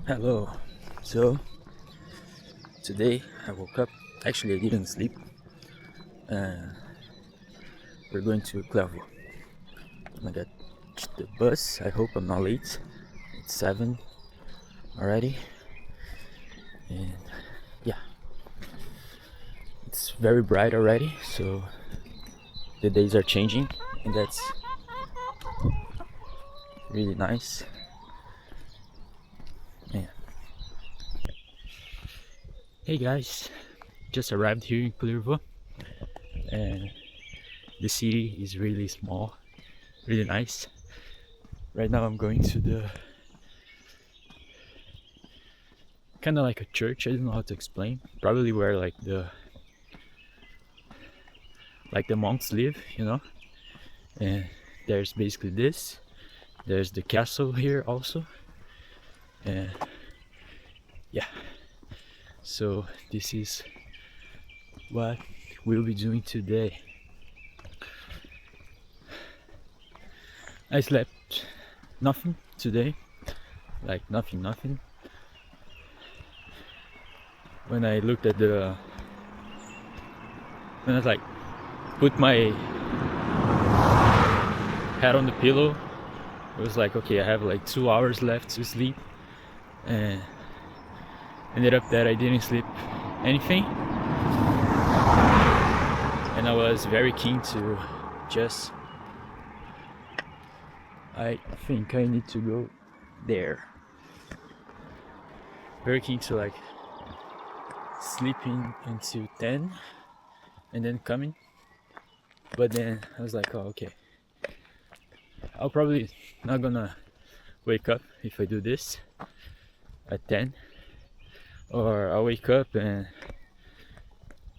Hello. So today I woke up. Actually, I didn't sleep. Uh, we're going to Clerveaux. I got the bus. I hope I'm not late. It's 7 already, and yeah, it's very bright already. So the days are changing, and that's really nice. Yeah. Hey guys, just arrived here in Clerveaux, and the city is really small, really nice. Right now I'm going to the kind of like a church. I don't know how to explain. Probably where like the monks live, And there's basically this. There's the castle here also, and yeah. So this is what we'll be doing today. I slept nothing today, like nothing. When I looked at when I put my head on the pillow, it was like, okay, I have like 2 hours left to sleep, and ended up that I didn't sleep anything, and I was very keen to just. I think I need to go there. Very keen to sleeping until 10 and then coming. But then I was like, oh, okay. I'll probably not gonna wake up if I do this at 10. Or I'll wake up and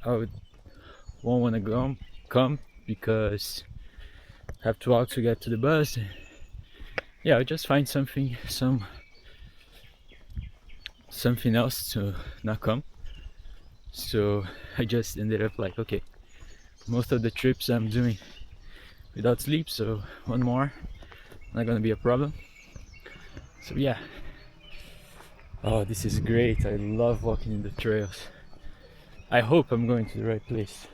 I won't wanna come because I have 2 hours to get to the bus. Yeah, I'll just find something else to not come. So I just ended up like, okay, most of the trips I'm doing without sleep, so one more, not gonna be a problem. So yeah. Oh, this is great. I love walking in the trails. I hope I'm going to the right place.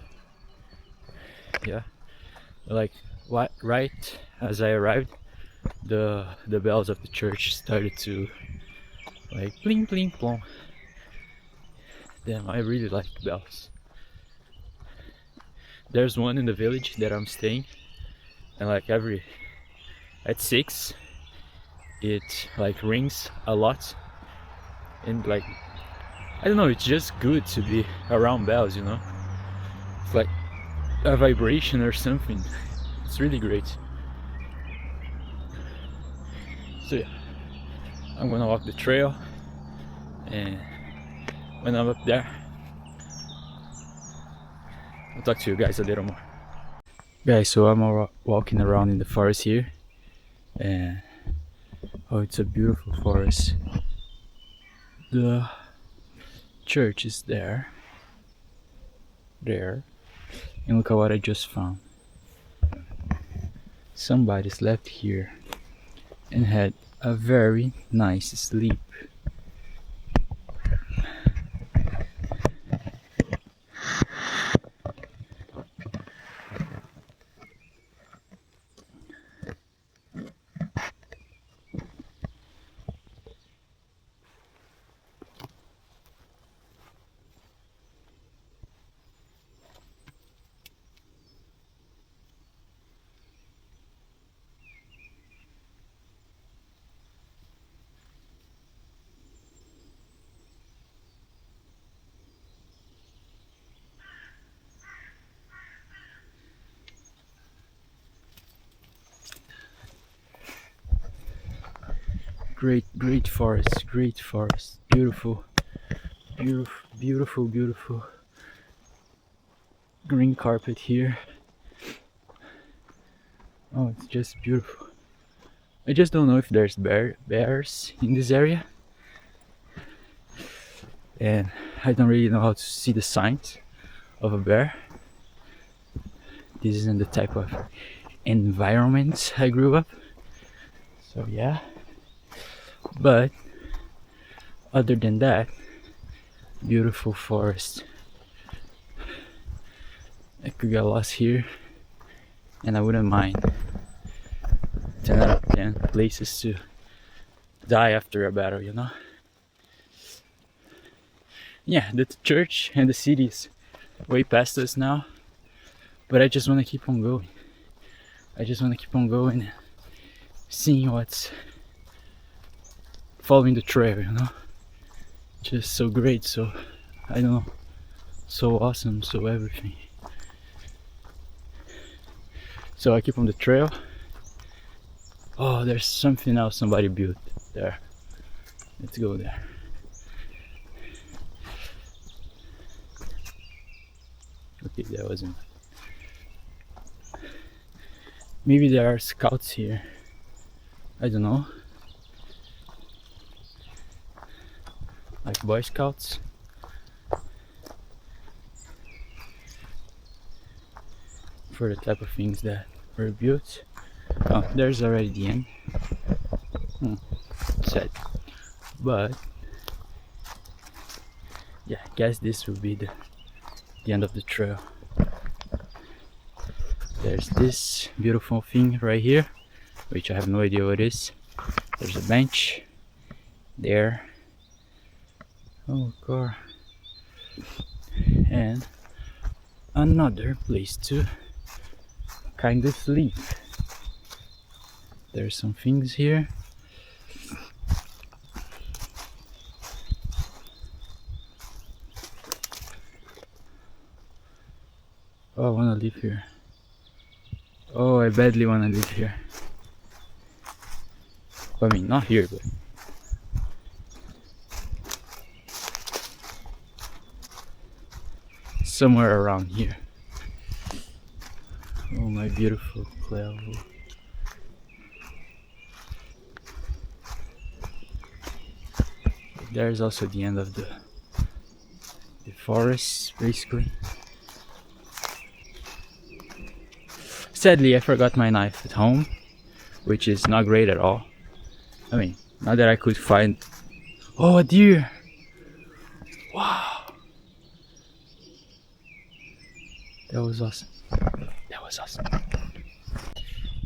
Yeah. Like right as I arrived, the bells of the church started to like bling bling plong. Damn, I really like bells. There's one in the village that I'm staying, and like at 6 it like rings a lot, and like I don't know, it's just good to be around bells. It's like a vibration or something. It's really great. So yeah, I'm gonna walk the trail, and when I'm up there, I'll talk to you guys a little more. Guys, so I'm walking around in the forest here, and oh, it's a beautiful forest. The church is there, and look at what I just found. Somebody slept here and had a very nice sleep. Great forest, beautiful, beautiful green carpet here. Oh, it's just beautiful. I just don't know if there's bears in this area, and I don't really know how to see the signs of a bear. This isn't the type of environment I grew up, so yeah. But other than that, beautiful forest. I could get lost here, and I wouldn't mind. 10 out of 10 places to die after a battle, you know? Yeah, the church and the city is way past us now, but I just want to keep on going. I just want to keep on going, seeing what's following the trail, you know? Just so great, so, I don't know, so awesome, so everything. So I keep on the trail. Oh, there's something else somebody built there. Let's go there. Okay, that wasn't. Maybe there are scouts here. I don't know. Like Boy Scouts. For the type of things that were built. Oh, there's already the end. Sad. But yeah, I guess this will be the end of the trail. There's this beautiful thing right here, which I have no idea what it is. There's a bench there. Oh, car. And another place to kind of sleep. There's some things here. Oh, I wanna live here. Oh, I badly wanna live here. I mean, not here, but somewhere around here. Oh, my beautiful Clerveaux. There's also the end of the forest, basically. Sadly, I forgot my knife at home, which is not great at all. I mean, not that I could find. Oh, a deer! Wow! That was awesome. That was awesome.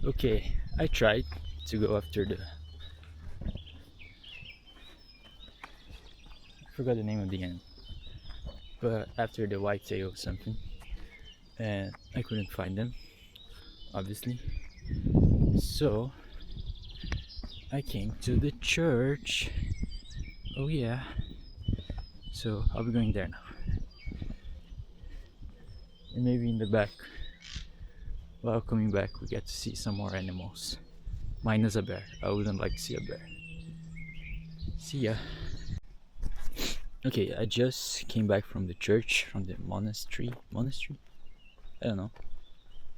Okay, I tried to go after the. I forgot the name of the end. But after the whitetail or something. And I couldn't find them, obviously. So I came to the church. Oh yeah. So I'll be going there now. And maybe in the back, while coming back, we get to see some more animals. Minus a bear. I wouldn't like to see a bear. See ya. Okay, I just came back from the church, from the monastery. Monastery? I don't know.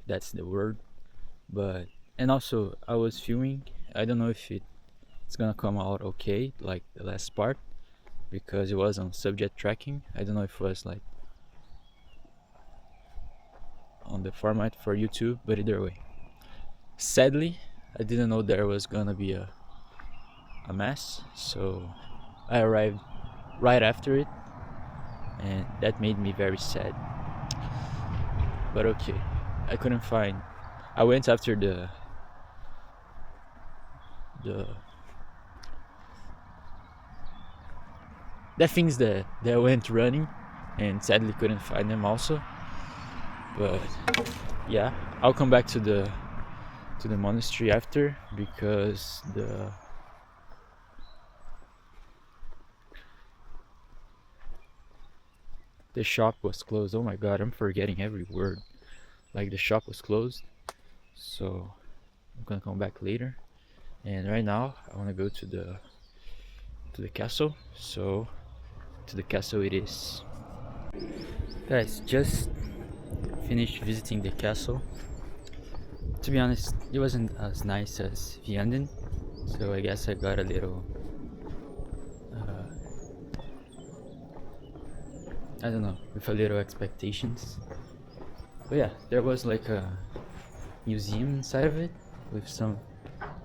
That's the word. But and also I was filming. I don't know if it's gonna come out okay, like the last part, because it was on subject tracking. I don't know if it was like on the format for YouTube, but either way. Sadly, I didn't know there was gonna be a mess, so I arrived right after it, and that made me very sad. But okay, I couldn't find. I went after the things that went running, and sadly couldn't find them also. But yeah, I'll come back to the monastery after, because the shop was closed. Oh my god, I'm forgetting every word. Like, the shop was closed, so I'm gonna come back later. And right now I want to go to the castle. So to the castle it is. Guys, just finished visiting the castle. To be honest, it wasn't as nice as Vianden, so I guess I got a little I don't know, with a little expectations. But yeah, there was like a museum inside of it with some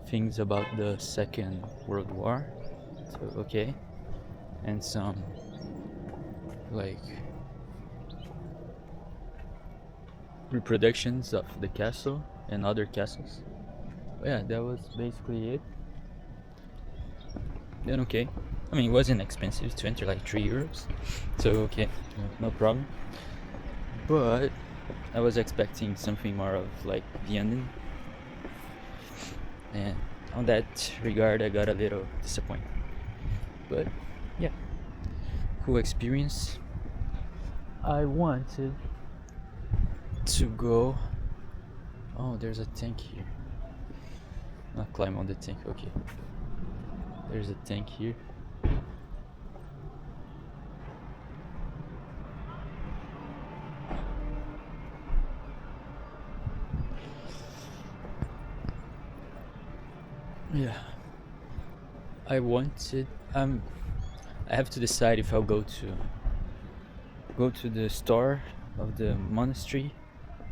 things about the Second World War. So okay. and some like reproductions of the castle and other castles. But yeah, that was basically it. Then okay, I mean, it wasn't expensive to enter, like 3 euros, so okay, no problem. But I was expecting something more of like the ending, and on that regard I got a little disappointed. But yeah, cool experience. I wanted to go. Oh, there's a tank here. Not climb on the tank, okay. There's a tank here. Yeah, I wanted. I have to decide if I'll go to the store of the monastery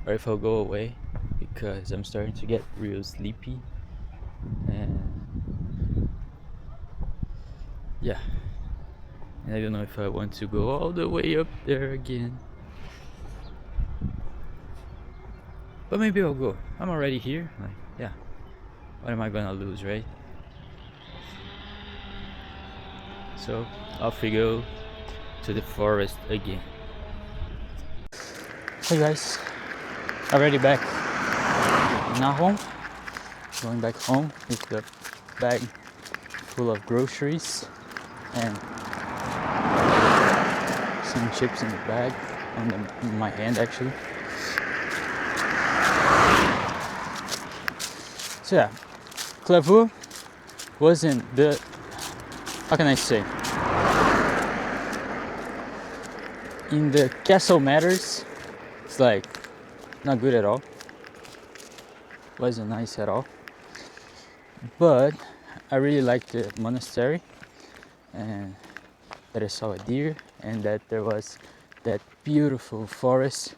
or if I'll go away, because I'm starting to get real sleepy. And yeah, and I don't know if I want to go all the way up there again, but maybe I'll go. I'm already here, like, yeah, what am I gonna lose, right? So off we go to the forest again. Hey guys, already back now home, going back home with the bag full of groceries and some chips in the bag, in my hand actually. So yeah, Clerveaux wasn't the, how can I say, in the castle matters, it's like not good at all. Wasn't nice at all. But I really liked the monastery, and that I saw a deer, and that there was that beautiful forest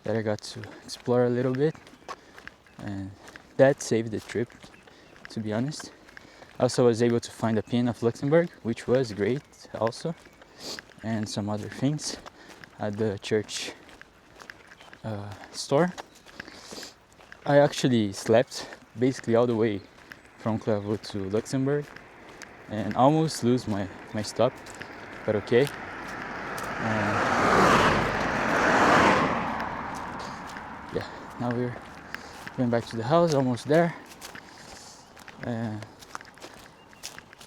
that I got to explore a little bit, and that saved the trip, to be honest. Also was able to find a pin of Luxembourg, which was great also, and some other things at the church store. I actually slept basically all the way from Clerveaux to Luxembourg and almost lose my stop, but okay. Yeah, now we're going back to the house, almost there.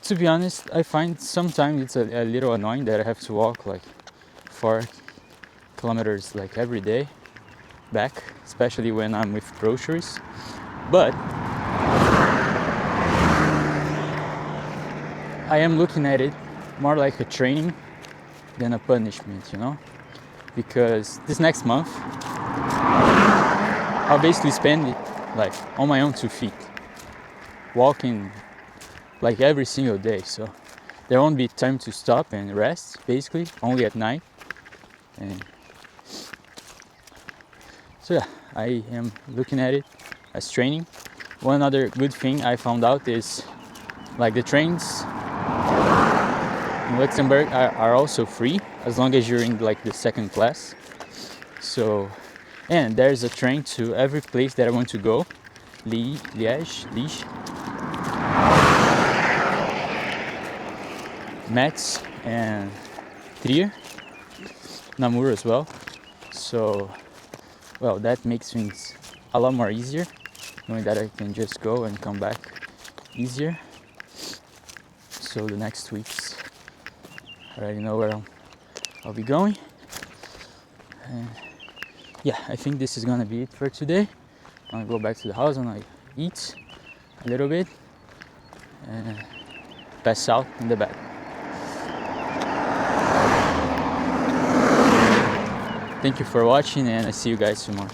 To be honest, I find sometimes it's a little annoying that I have to walk like 4 kilometers like every day back, especially when I'm with groceries. But I am looking at it more like a training than a punishment, you know? Because this next month I'll basically spend it like on my own 2 feet, walking like every single day, so there won't be time to stop and rest, basically only at night. And so yeah, I am looking at it as training. One other good thing I found out is like the trains in Luxembourg are also free as long as you're in like the second class. So, and there's a train to every place that I want to go. Liège, Metz, and Trier, Namur as well. So, well, that makes things a lot more easier, knowing that I can just go and come back easier. So the next weeks, I already know where I'll be going. And yeah, I think this is gonna be it for today. I'm gonna go back to the house and I eat a little bit and pass out in the bed. Thank you for watching, and I see you guys tomorrow.